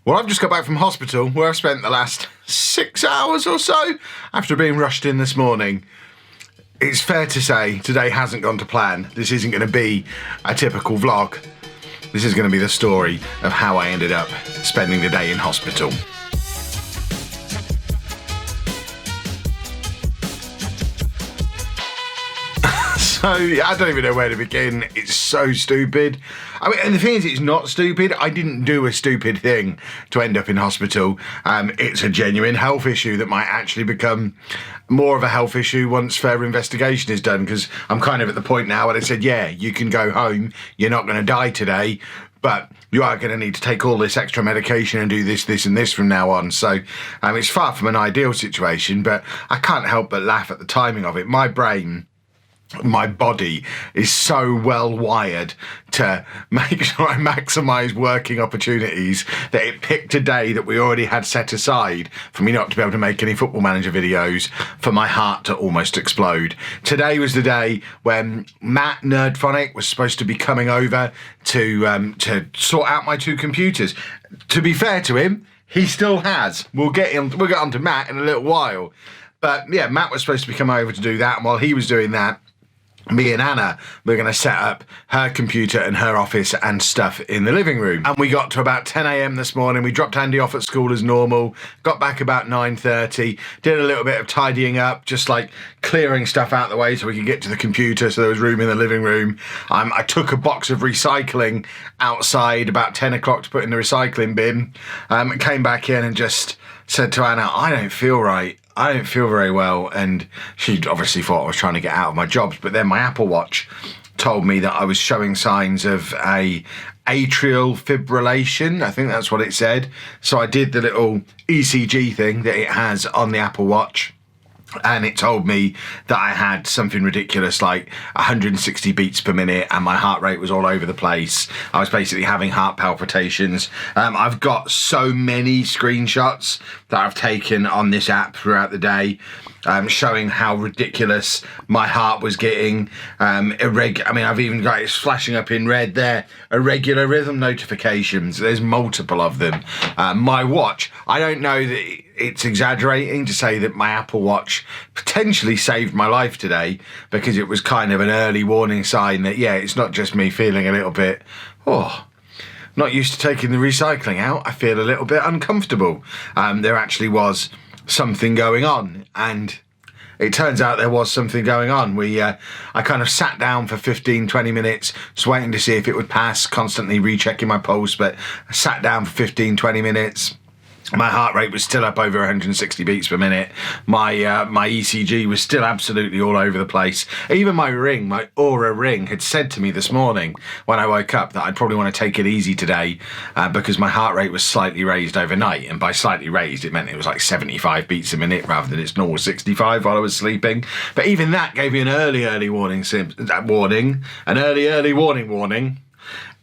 Well, I've just got back from hospital where I've spent the last 6 hours or so after being rushed in this morning. It's fair to say today hasn't gone to plan. This isn't going to be a typical vlog. This is going to be the story of how I ended up spending the day in hospital. So, I don't even know where to begin. It's so stupid. I mean, and the thing is, it's not stupid. I didn't do a stupid thing to end up in hospital. It's a genuine health issue that might actually become more of a health issue once further investigation is done, because I'm kind of at the point now where they said, yeah, you can go home. You're not going to die today, but you are going to need to take all this extra medication and do this, this and this from now on. So it's far from an ideal situation, but I can't help but laugh at the timing of it. My brain, my body is so well wired to make sure I maximise working opportunities that it picked a day that we already had set aside for me not to be able to make any Football Manager videos, for my heart to almost explode. Today was the day when Matt Nerdphonic was supposed to be coming over to sort out my two computers. To be fair to him, he still has. We'll get on to Matt in a little while. But yeah, Matt was supposed to be coming over to do that, and while he was doing that, me and Anna were going to set up her computer and her office and stuff in the living room. And we got to about 10 a.m. this morning. We dropped Andy off at school as normal, got back about 9:30, did a little bit of tidying up, just like clearing stuff out the way so we could get to the computer, so there was room in the living room. I took a box of recycling outside about 10 o'clock to put in the recycling bin. Came back in and just said to Anna, I don't feel right. I don't feel very well, and she obviously thought I was trying to get out of my jobs, but then my Apple Watch told me that I was showing signs of a atrial fibrillation. I think that's what it said. So I did the little ECG thing that it has on the Apple Watch, and it told me that I had something ridiculous like 160 beats per minute, and my heart rate was all over the place. I was basically having heart palpitations. I've got so many screenshots that I've taken on this app throughout the day, showing how ridiculous my heart was getting. I've even got it flashing up in red there, irregular rhythm notifications. There's multiple of them. My watch, I don't know that it's exaggerating to say that my Apple Watch potentially saved my life today, because it was kind of an early warning sign that, yeah, it's not just me feeling a little bit, not used to taking the recycling out. I feel a little bit uncomfortable. There actually was something going on, and it turns out there was something going on. I kind of sat down for 15-20 minutes just waiting to see if it would pass, constantly rechecking my pulse, but I sat down for 15-20 minutes. My heart rate was still up over 160 beats per minute. My ECG was still absolutely all over the place. Even my ring, my Aura ring, had said to me this morning when I woke up that I'd probably want to take it easy today, because my heart rate was slightly raised overnight. And by slightly raised, it meant it was like 75 beats a minute rather than its normal 65 while I was sleeping. But even that gave me an early warning. And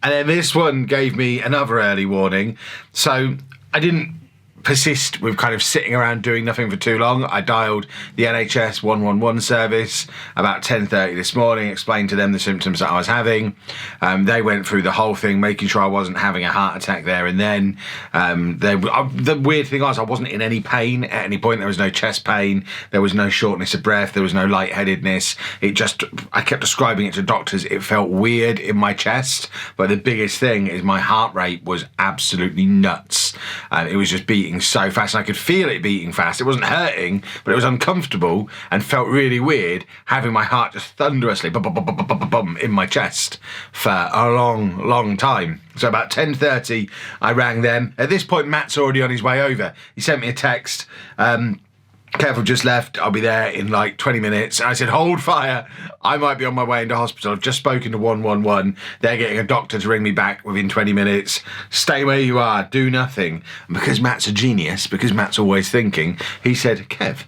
then this one gave me another early warning. So I didn't persist with kind of sitting around doing nothing for too long. I dialed the NHS 111 service about 10:30 this morning, explained to them the symptoms that I was having. They went through the whole thing, making sure I wasn't having a heart attack there and then. The weird thing was I wasn't in any pain at any point. There was no chest pain, there was no shortness of breath, there was no lightheadedness. I kept describing it to doctors, it felt weird in my chest, but the biggest thing is my heart rate was absolutely nuts. It was just beating so fast, and I could feel it beating fast. It wasn't hurting, but it was uncomfortable and felt really weird having my heart just thunderously bum in my chest for a long time. So about 10:30 I rang them. At this point Matt's already on his way over. He sent me a text, Kev just left, I'll be there in like 20 minutes. And I said, hold fire, I might be on my way into hospital. I've just spoken to 111. They're getting a doctor to ring me back within 20 minutes. Stay where you are, do nothing. And because Matt's a genius, because Matt's always thinking, he said, Kev,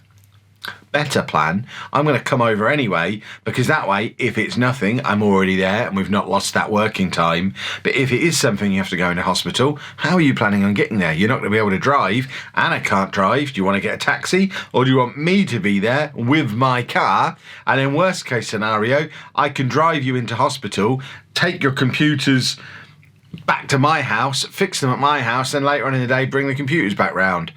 better plan, I'm going to come over anyway, because that way, if it's nothing, I'm already there and we've not lost that working time. But if it is something you have to go into hospital, how are you planning on getting there? You're not going to be able to drive. Anna can't drive. Do you want to get a taxi, or do you want me to be there with my car? And in worst case scenario, I can drive you into hospital, take your computers back to my house, fix them at my house, then later on in the day bring the computers back round.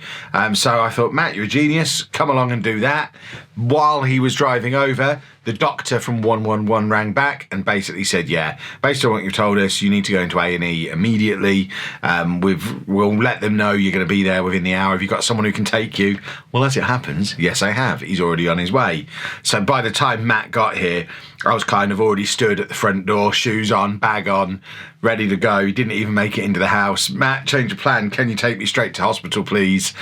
So I thought, Matt, you're a genius, come along and do that. While he was driving over, the doctor from 111 rang back and basically said, yeah, based on what you've told us, you need to go into A&E immediately. We'll let them know you're going to be there within the hour. Have you got someone who can take you? Well, as it happens, yes, I have. He's already on his way. So by the time Matt got here, I was kind of already stood at the front door, shoes on, bag on, ready to go. He didn't even make it into the house. Matt, change of plan. Can you take me straight to hospital, please?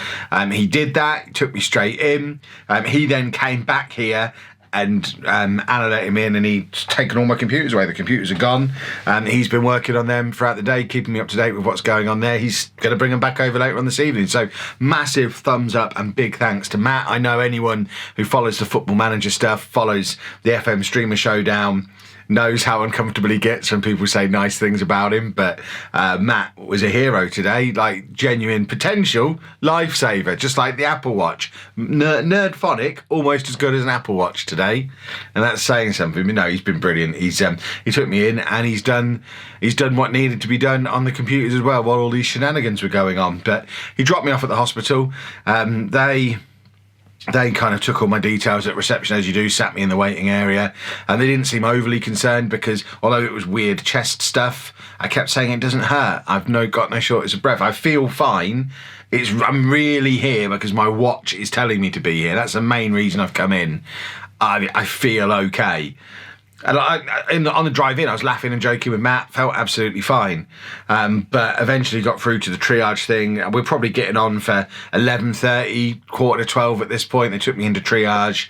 He did that, took me straight in. He then came back here and Anna let him in, and he'd taken all my computers away. The computers are gone. He's been working on them throughout the day, keeping me up to date with what's going on there. He's going to bring them back over later on this evening. So massive thumbs up and big thanks to Matt. I know anyone who follows the Football Manager stuff, follows the FM Streamer Showdown, knows how uncomfortable he gets when people say nice things about him, but Matt was a hero today, like genuine potential lifesaver, just like the Apple Watch. Nerdphonic, almost as good as an Apple Watch today, and that's saying something. But no, he's been brilliant. He took me in and he's done what needed to be done on the computers as well while all these shenanigans were going on. But he dropped me off at the hospital. They kind of took all my details at reception, as you do, sat me in the waiting area, and they didn't seem overly concerned because although it was weird chest stuff, I kept saying it doesn't hurt. I've got no shortness of breath. I feel fine. I'm really here because my watch is telling me to be here. That's the main reason I've come in. I feel okay. And on the drive in, I was laughing and joking with Matt, felt absolutely fine. But eventually got through to the triage thing. We're probably getting on for 11:30, 11:45 at this point. They took me into triage,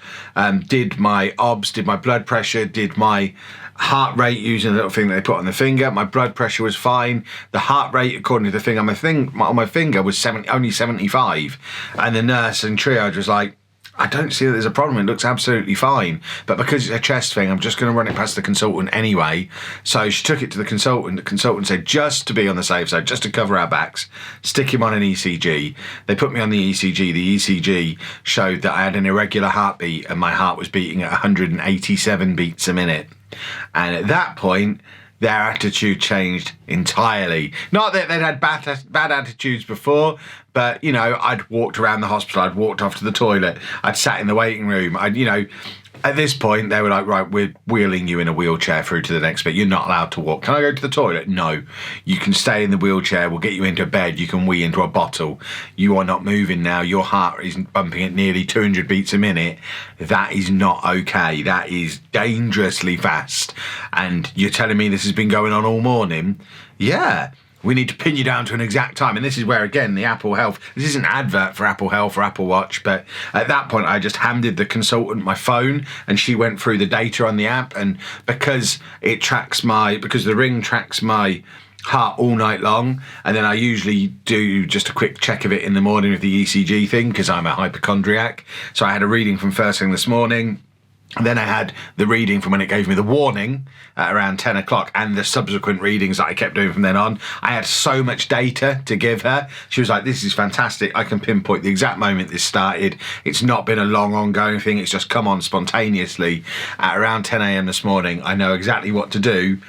did my obs, did my blood pressure, did my heart rate using a little thing that they put on the finger. My blood pressure was fine. The heart rate, according to the thing on my finger, was only 75. And the nurse in triage was like, I don't see that there's a problem. It looks absolutely fine. But because it's a chest thing, I'm just going to run it past the consultant anyway. So she took it to the consultant. The consultant said, just to be on the safe side, just to cover our backs, stick him on an ECG. They put me on the ECG. The ECG showed that I had an irregular heartbeat and my heart was beating at 187 beats a minute. And at that point, their attitude changed entirely. Not that they'd had bad attitudes before, but, I'd walked around the hospital, I'd walked off to the toilet, I'd sat in the waiting room, at this point, they were like, right, we're wheeling you in a wheelchair through to the next bit. You're not allowed to walk. Can I go to the toilet? No. You can stay in the wheelchair. We'll get you into bed. You can wee into a bottle. You are not moving now. Your heart is bumping at nearly 200 beats a minute. That is not okay. That is dangerously fast. And you're telling me this has been going on all morning? Yeah. We need to pin you down to an exact time. And this is where, again, the Apple Health, this is an advert for Apple Health or Apple Watch, but at that point I just handed the consultant my phone and she went through the data on the app, and because the Ring tracks my heart all night long, and then I usually do just a quick check of it in the morning with the ECG thing because I'm a hypochondriac. So I had a reading from first thing this morning. And then I had the reading from when it gave me the warning at around 10 o'clock and the subsequent readings that I kept doing from then on. I had so much data to give her. She was like, this is fantastic. I can pinpoint the exact moment this started. It's not been a long ongoing thing. It's just come on spontaneously at around 10 a.m. this morning. I know exactly what to do.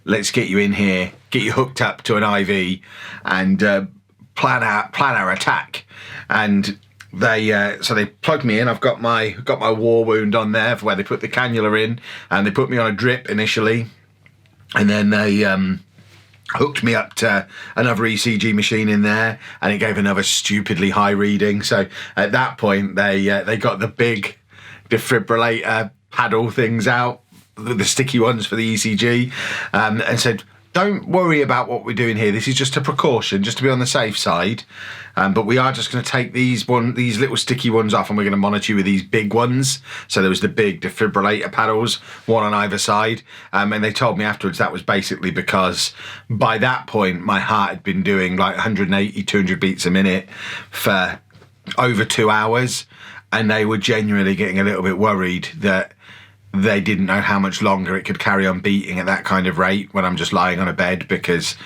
Let's get you in here, get you hooked up to an IV and plan our attack. And they plugged me in. I've got my war wound on there for where they put the cannula in, and they put me on a drip initially, and then they hooked me up to another ECG machine in there, and it gave another stupidly high reading. So at that point, they got the big defibrillator paddle things out, the sticky ones for the ECG, and said, don't worry about what we're doing here. This is just a precaution, just to be on the safe side. But we are just going to take these little sticky ones off, and we're going to monitor you with these big ones. So there was the big defibrillator paddles, one on either side. And they told me afterwards that was basically because by that point, my heart had been doing like 180, 200 beats a minute for over 2 hours. And they were genuinely getting a little bit worried that they didn't know how much longer it could carry on beating at that kind of rate when I'm just lying on a bed, because,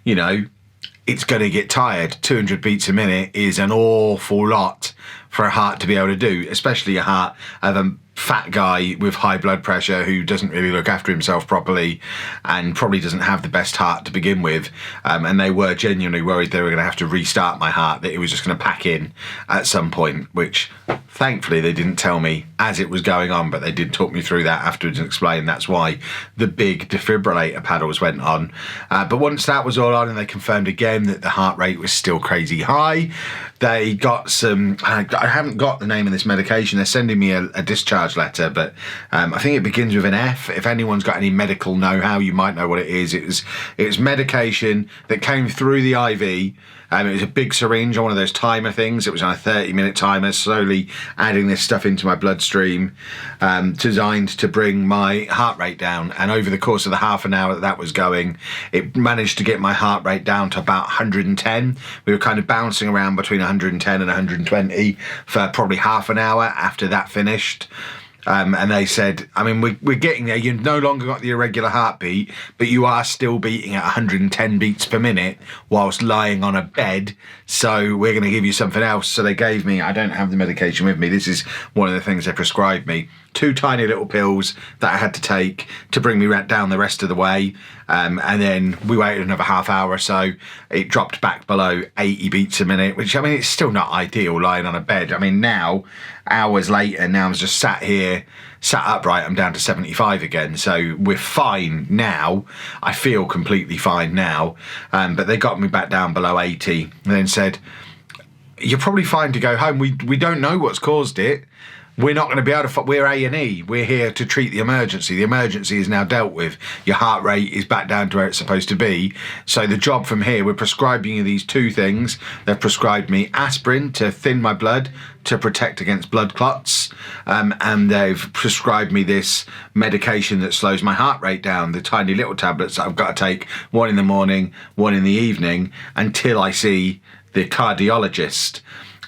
it's going to get tired. 200 beats a minute is an awful lot for a heart to be able to do, especially a heart of a fat guy with high blood pressure who doesn't really look after himself properly and probably doesn't have the best heart to begin with, and they were genuinely worried they were going to have to restart my heart, that it was just going to pack in at some point, which thankfully they didn't tell me as it was going on, but they did talk me through that afterwards and explain that's why the big defibrillator paddles went on. But once that was all on and they confirmed again that the heart rate was still crazy high, they got some, I haven't got the name of this medication, they're sending me a discharge letter, but I think it begins with an F. If anyone's got any medical know-how, you might know what it is. It was medication that came through the IV. It was a big syringe on one of those timer things. It was on a 30-minute timer, slowly adding this stuff into my bloodstream, designed to bring my heart rate down. And over the course of the half an hour that was going, it managed to get my heart rate down to about 110. We were kind of bouncing around between 110 and 120 for probably half an hour after that finished. And they said, I mean, we're getting there. You've no longer got the irregular heartbeat, but you are still beating at 110 beats per minute whilst lying on a bed. So we're going to give you something else. So they gave me, I don't have the medication with me. This is one of the things they prescribed me. 2 tiny little pills that I had to take to bring me down the rest of the way. And then we waited another half hour or so. It dropped back below 80 beats a minute, which, I mean, it's still not ideal lying on a bed. I mean, now, hours later, now I'm just sat here, sat upright, I'm down to 75 again. So we're fine now. I feel completely fine now. But they got me back down below 80 and then said, you're probably fine to go home. We don't know what's caused it. We're not going to be able to, we're A&E. We're here to treat the emergency. The emergency is now dealt with. Your heart rate is back down to where it's supposed to be. So the job from here, we're prescribing you these 2 things. They've prescribed me aspirin to thin my blood, to protect against blood clots. And they've prescribed me this medication that slows my heart rate down, the tiny little tablets that I've got to take, 1 in the morning, 1 in the evening, until I see the cardiologist.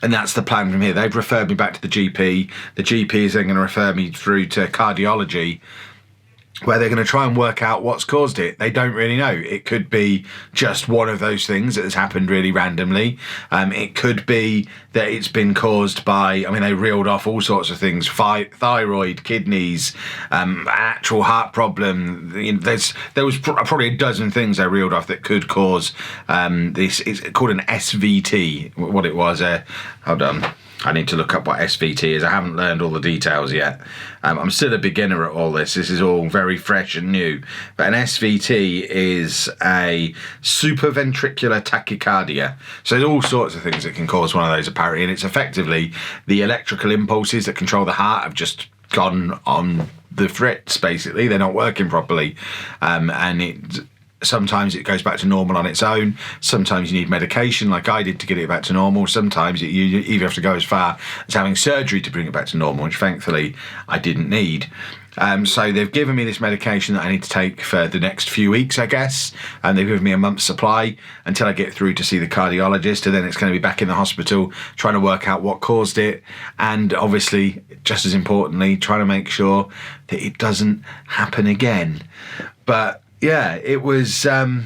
And that's the plan from here. They've referred me back to the GP. The GP is then going to refer me through to cardiology, where they're going to try and work out what's caused it. They don't really know. It could be just one of those things that has happened really randomly. It could be that it's been caused by, I mean, they reeled off all sorts of things, thyroid, kidneys, actual heart problem. You know, there was probably a dozen things they reeled off that could cause this. It's called an SVT, what it was. Hold on. I need to look up what SVT is. I haven't learned all the details yet. I'm still a beginner at all this. This is all very fresh and new. But an SVT is a supraventricular tachycardia. So there's all sorts of things that can cause one of those apparently. And it's effectively the electrical impulses that control the heart have just gone on the fritz, basically. They're not working properly. Sometimes it goes back to normal on its own. Sometimes you need medication, like I did, to get it back to normal. Sometimes you even have to go as far as having surgery to bring it back to normal, which thankfully I didn't need. So they've given me this medication that I need to take for the next few weeks, I guess. And they've given me a month's supply until I get through to see the cardiologist. And then it's going to be back in the hospital trying to work out what caused it. And obviously, just as importantly, trying to make sure that it doesn't happen again. But yeah, it was a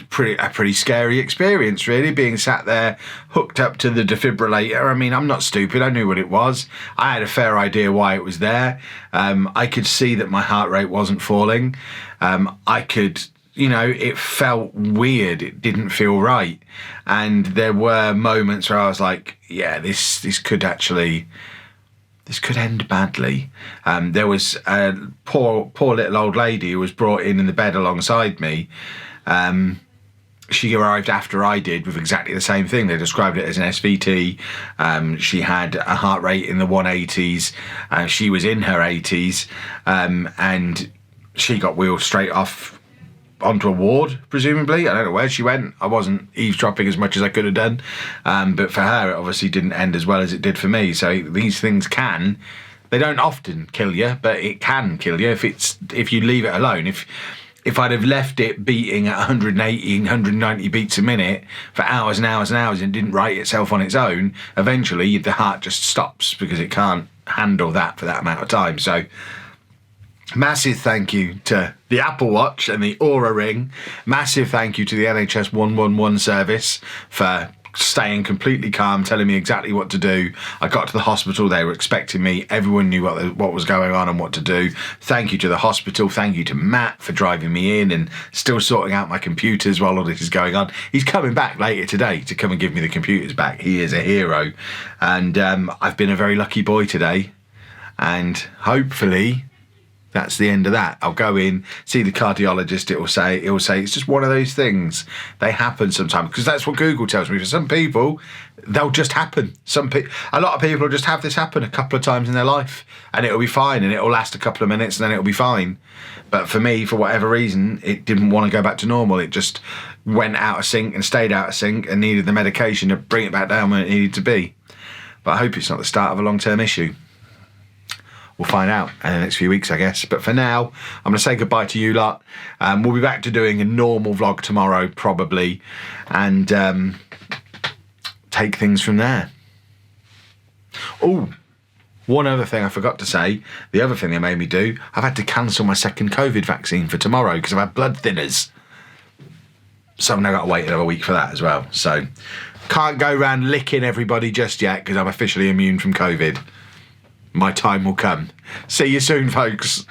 pretty scary experience, really, being sat there hooked up to the defibrillator. I mean, I'm not stupid. I knew what it was. I had a fair idea why it was there. I could see that my heart rate wasn't falling. It felt weird. It didn't feel right. And there were moments where I was like, yeah, this could end badly. There was a poor little old lady who was brought in the bed alongside me. She arrived after I did with exactly the same thing. They described it as an SVT. She had a heart rate in the 180s. She was in her 80s. And she got wheeled straight off onto a ward, presumably. I don't know where she went. I wasn't eavesdropping as much as I could have done. But for her, it obviously didn't end as well as it did for me. So these things they don't often kill you, but it can kill you if you leave it alone. If I'd have left it beating at 180, 190 beats a minute for hours and hours and hours and didn't right itself on its own, eventually the heart just stops because it can't handle that for that amount of time. So massive thank you to the Apple Watch and the Aura Ring. Massive thank you to the NHS 111 service for staying completely calm, telling me exactly what to do. I got to the hospital, they were expecting me, everyone knew what was going on and what to do. Thank you to the hospital, thank you to Matt for driving me in and still sorting out my computers while all this is going on. He's coming back later today to come and give me the computers back. He is a hero. And I've been a very lucky boy today, and hopefully that's the end of that. I'll go in, see the cardiologist. He'll say it's just one of those things. They happen sometimes, because that's what Google tells me. For some people, they'll just happen. A lot of people will just have this happen a couple of times in their life, and it'll be fine, and it'll last a couple of minutes, and then it'll be fine. But for me, for whatever reason, it didn't want to go back to normal. It just went out of sync and stayed out of sync, and needed the medication to bring it back down where it needed to be. But I hope it's not the start of a long-term issue. We'll find out in the next few weeks, I guess. But for now, I'm going to say goodbye to you lot. We'll be back to doing a normal vlog tomorrow, probably, and take things from there. Oh, one other thing I forgot to say. The other thing they made me do, I've had to cancel my second COVID vaccine for tomorrow because I've had blood thinners. So I've now got to wait another week for that as well. So can't go around licking everybody just yet because I'm officially immune from COVID. My time will come. See you soon, folks.